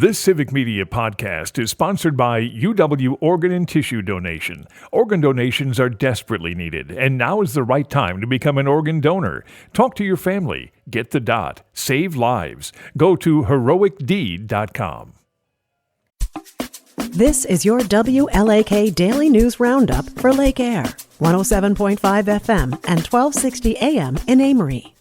This Civic Media podcast is sponsored by UW Organ and Tissue Donation. Organ donations are desperately needed, and now is the right time to become an organ donor. Talk to your family. Get the dot. Save lives. Go to heroicdeed.com. This is your WLAK Daily News Roundup for Lake Air, 107.5 FM and 1260 AM in Amory.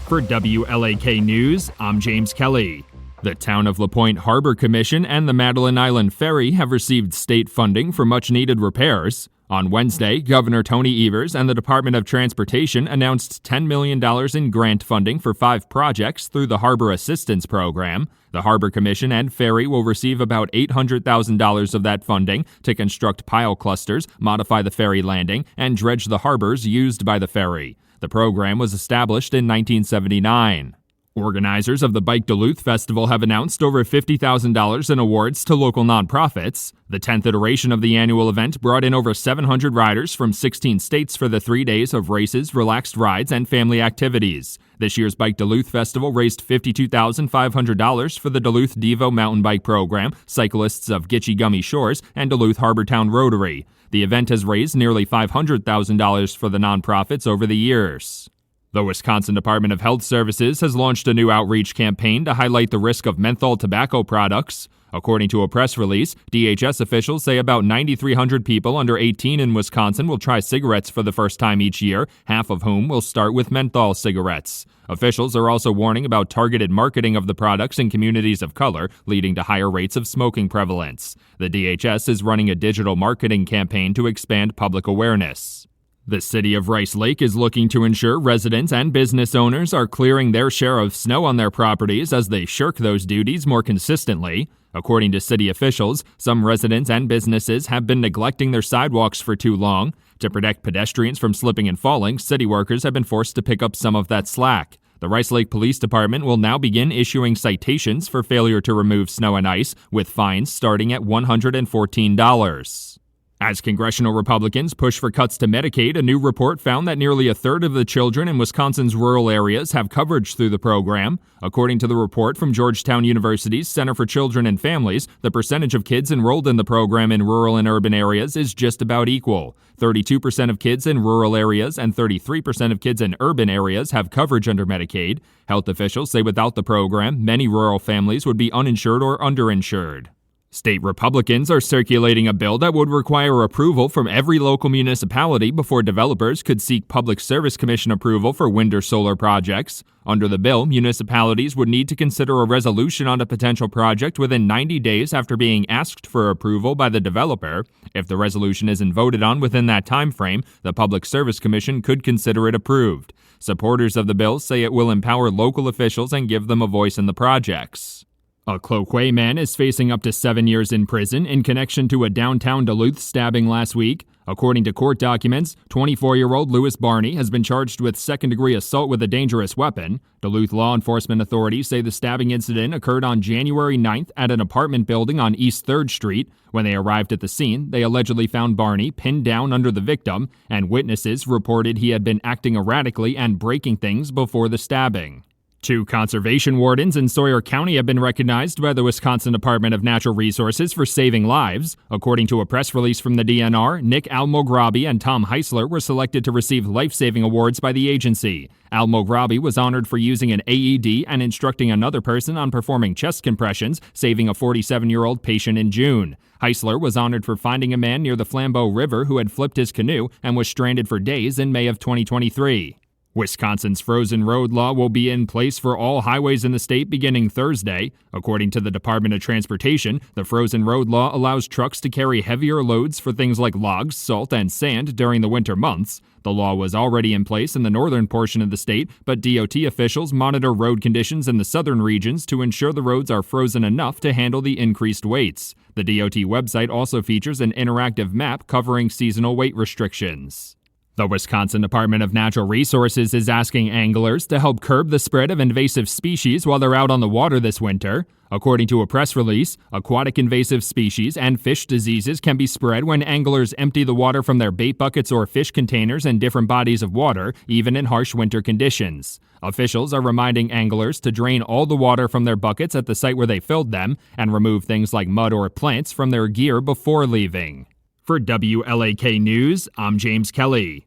For WLAK News, I'm James Kelly. The Town of LaPointe Harbor Commission and the Madeline Island Ferry have received state funding for much-needed repairs. On Wednesday, Governor Tony Evers and the Department of Transportation announced $10 million in grant funding for 5 projects through the Harbor Assistance Program. The Harbor Commission and Ferry will receive about $800,000 of that funding to construct pile clusters, modify the ferry landing, and dredge the harbors used by the ferry. The program was established in 1979. Organizers of the Bike Duluth Festival have announced over $50,000 in awards to local nonprofits. The 10th iteration of the annual event brought in over 700 riders from 16 states for the 3 days of races, relaxed rides, and family activities. This year's Bike Duluth Festival raised $52,500 for the Duluth Devo mountain bike program, cyclists of Gitche Gummy Shores, and Duluth Harbortown Rotary. The event has raised nearly $500,000 for the nonprofits over the years. The Wisconsin Department of Health Services has launched a new outreach campaign to highlight the risk of menthol tobacco products. According to a press release, DHS officials say about 9,300 people under 18 in Wisconsin will try cigarettes for the first time each year, half of whom will start with menthol cigarettes. Officials are also warning about targeted marketing of the products in communities of color, leading to higher rates of smoking prevalence. The DHS is running a digital marketing campaign to expand public awareness. The city of Rice Lake is looking to ensure residents and business owners are clearing their share of snow on their properties as they shirk those duties more consistently. According to city officials, some residents and businesses have been neglecting their sidewalks for too long. To protect pedestrians from slipping and falling, city workers have been forced to pick up some of that slack. The Rice Lake Police Department will now begin issuing citations for failure to remove snow and ice, with fines starting at $114. As congressional Republicans push for cuts to Medicaid, a new report found that nearly a third of the children in Wisconsin's rural areas have coverage through the program. According to the report from Georgetown University's Center for Children and Families, the percentage of kids enrolled in the program in rural and urban areas is just about equal. 32% of kids in rural areas and 33% of kids in urban areas have coverage under Medicaid. Health officials say without the program, many rural families would be uninsured or underinsured. State Republicans are circulating a bill that would require approval from every local municipality before developers could seek Public Service Commission approval for wind or solar projects. Under the bill, municipalities would need to consider a resolution on a potential project within 90 days after being asked for approval by the developer. If the resolution isn't voted on within that time frame, the Public Service Commission could consider it approved. Supporters of the bill say it will empower local officials and give them a voice in the projects. A Cloquet man is facing up to 7 years in prison in connection to a downtown Duluth stabbing last week. According to court documents, 24-year-old Louis Barney has been charged with second-degree assault with a dangerous weapon. Duluth law enforcement authorities say the stabbing incident occurred on January 9th at an apartment building on East 3rd Street. When they arrived at the scene, they allegedly found Barney pinned down under the victim, and witnesses reported he had been acting erratically and breaking things before the stabbing. 2 conservation wardens in Sawyer County have been recognized by the Wisconsin Department of Natural Resources for saving lives. According to a press release from the DNR, Nick Almograbi and Tom Heisler were selected to receive life-saving awards by the agency. Almograbi was honored for using an AED and instructing another person on performing chest compressions, saving a 47-year-old patient in June. Heisler was honored for finding a man near the Flambeau River who had flipped his canoe and was stranded for days in May of 2023. Wisconsin's frozen road law will be in place for all highways in the state beginning Thursday. According to the Department of Transportation, the frozen road law allows trucks to carry heavier loads for things like logs, salt, and sand during the winter months. The law was already in place in the northern portion of the state, but DOT officials monitor road conditions in the southern regions to ensure the roads are frozen enough to handle the increased weights. The DOT website also features an interactive map covering seasonal weight restrictions. The Wisconsin Department of Natural Resources is asking anglers to help curb the spread of invasive species while they're out on the water this winter. According to a press release, aquatic invasive species and fish diseases can be spread when anglers empty the water from their bait buckets or fish containers in different bodies of water, even in harsh winter conditions. Officials are reminding anglers to drain all the water from their buckets at the site where they filled them and remove things like mud or plants from their gear before leaving. For WLAK News, I'm James Kelly.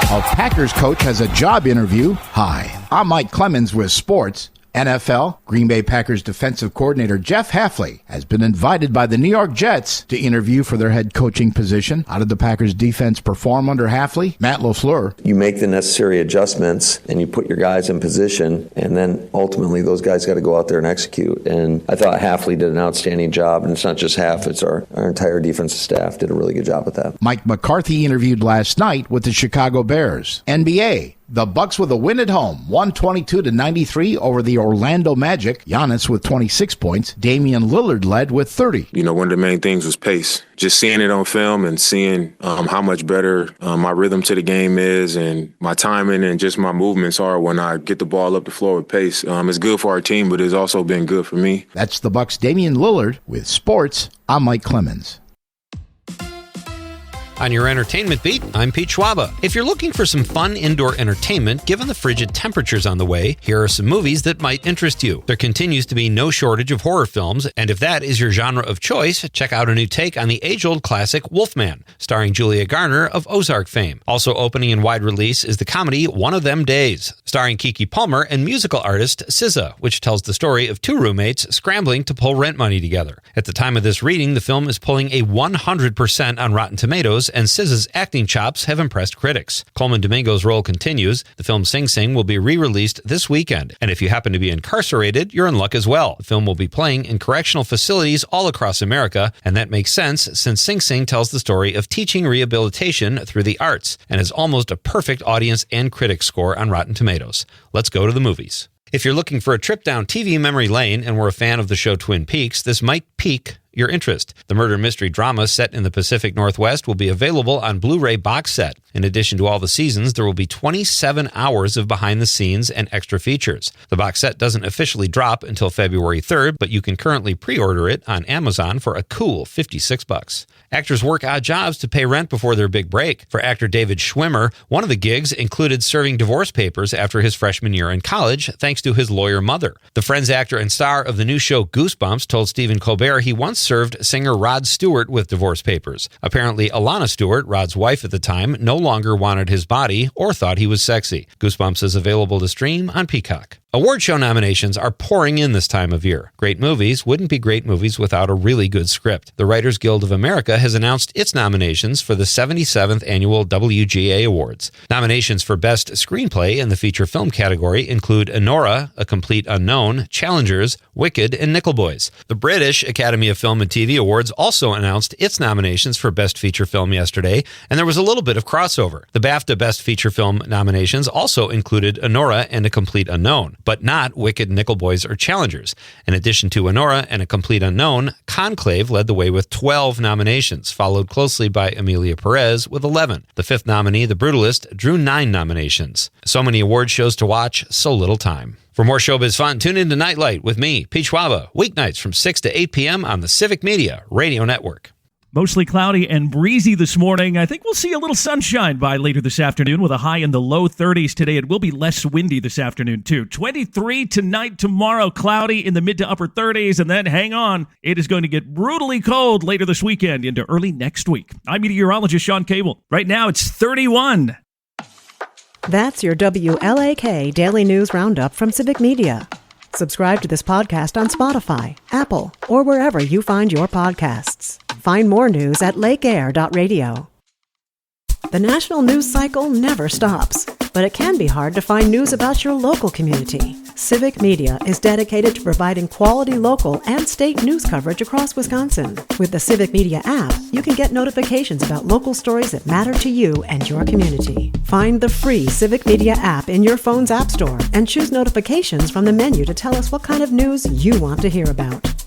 A Packers coach has a job interview. Hi, I'm Mike Clemens with sports. NFL, Green Bay Packers defensive coordinator Jeff Hafley has been invited by the New York Jets to interview for their head coaching position. How did the Packers defense perform under Hafley? Matt LaFleur. You make the necessary adjustments and you put your guys in position, and then ultimately those guys got to go out there and execute. And I thought Hafley did an outstanding job, and it's not just Haf, it's our entire defensive staff did a really good job with that. Mike McCarthy interviewed last night with the Chicago Bears. NBA. The Bucks with a win at home, 122-93 over the Orlando Magic. Giannis with 26 points. Damian Lillard led with 30. One of the main things was pace. Just seeing it on film and seeing how much better my rhythm to the game is and my timing and just my movements are when I get the ball up the floor with pace. It's good for our team, but it's also been good for me. That's the Bucks' Damian Lillard with sports. I'm Mike Clemens. On your entertainment beat, I'm Pete Schwaba. If you're looking for some fun indoor entertainment, given the frigid temperatures on the way, here are some movies that might interest you. There continues to be no shortage of horror films, and if that is your genre of choice, check out a new take on the age-old classic Wolfman, starring Julia Garner of Ozark fame. Also opening in wide release is the comedy One of Them Days, starring Keke Palmer and musical artist SZA, which tells the story of two roommates scrambling to pull rent money together. At the time of this reading, the film is pulling a 100% on Rotten Tomatoes, and SZA's acting chops have impressed critics. Coleman Domingo's role continues. The film Sing Sing will be re-released this weekend, and if you happen to be incarcerated, you're in luck as well. The film will be playing in correctional facilities all across America, and that makes sense since Sing Sing tells the story of teaching rehabilitation through the arts and is almost a perfect audience and critic score on Rotten Tomatoes. Let's go to the movies. If you're looking for a trip down TV memory lane and were a fan of the show Twin Peaks, this might pique your interest. The murder mystery drama set in the Pacific Northwest will be available on Blu-ray box set. In addition to all the seasons, there will be 27 hours of behind the scenes and extra features. The box set doesn't officially drop until February 3rd, but you can currently pre-order it on Amazon for a cool $56. Actors work odd jobs to pay rent before their big break. For actor David Schwimmer, one of the gigs included serving divorce papers after his freshman year in college, thanks to his lawyer mother. The Friends actor and star of the new show Goosebumps told Stephen Colbert he once served singer Rod Stewart with divorce papers. Apparently, Alana Stewart, Rod's wife at the time, no longer wanted his body or thought he was sexy. Goosebumps is available to stream on Peacock. Award show nominations are pouring in this time of year. Great movies wouldn't be great movies without a really good script. The Writers Guild of America has announced its nominations for the 77th Annual WGA Awards. Nominations for Best Screenplay in the feature film category include Enora, A Complete Unknown, Challengers, Wicked, and Nickel Boys. The British Academy of Film and TV Awards also announced its nominations for Best Feature Film yesterday, and there was a little bit of crossover. The BAFTA Best Feature Film nominations also included Enora and A Complete Unknown, but not Wicked, Nickel Boys, or Challengers. In addition to Enora and A Complete Unknown, Conclave led the way with 12 nominations, followed closely by Emilia Perez with 11. The fifth nominee, The Brutalist, drew 9 nominations. So many award shows to watch, so little time. For more showbiz fun, tune in to Nightlight with me, Pete Schwaba, weeknights from 6 to 8 p.m. on the Civic Media Radio Network. Mostly cloudy and breezy this morning. I think we'll see a little sunshine by later this afternoon with a high in the low 30s today. It will be less windy this afternoon, too. 23 tonight, tomorrow, cloudy in the mid to upper 30s. And then hang on, it is going to get brutally cold later this weekend into early next week. I'm meteorologist Sean Cable. Right now, it's 31. That's your WLAK Daily News Roundup from Civic Media. Subscribe to this podcast on Spotify, Apple, or wherever you find your podcasts. Find more news at lakeair.radio. The national news cycle never stops, but it can be hard to find news about your local community. Civic Media is dedicated to providing quality local and state news coverage across Wisconsin. With the Civic Media app, you can get notifications about local stories that matter to you and your community. Find the free Civic Media app in your phone's app store and choose notifications from the menu to tell us what kind of news you want to hear about.